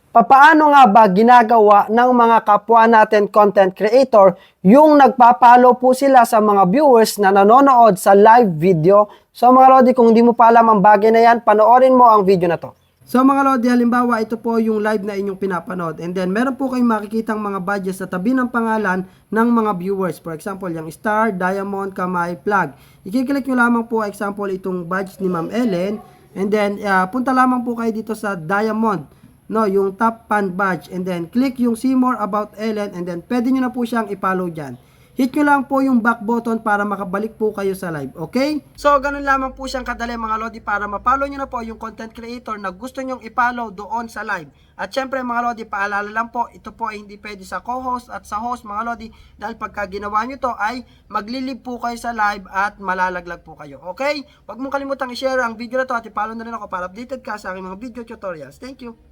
Papaano nga ba ginagawa ng mga kapwa natin content creator yung nagpapalo po sila sa mga viewers na nanonood sa live video? So mga Lodi, kung hindi mo pa alam ang bagay na yan, panoorin mo ang video na to. So mga Lodi, halimbawa ito po yung live na inyong pinapanood, and then meron po kayong makikitang mga badges sa tabi ng pangalan ng mga viewers. For example, yung star, diamond, kamay, flag. I-click nyo lamang po example itong badge ni Ma'am Ellen, and then punta lamang po kayo dito sa diamond, no, yung top fan badge, and then click yung see more about Ellen, and then pwede nyo na po siyang i-follow dyan. Hit nyo lang po yung back button para makabalik po kayo sa live, okay? So, ganun lamang po siyang kadali mga Lodi para ma-follow nyo na po yung content creator na gusto nyong i-follow doon sa live. At syempre mga Lodi, paalala lang po, ito po ay hindi pwede sa co-host at sa host mga Lodi, dahil pagka ginawa nyo to ay maglilib po kayo sa live at malalaglag po kayo, okay? Huwag mong kalimutang i-share ang video na to at i-follow na rin ako para updated ka sa aking mga video tutorials. Thank you!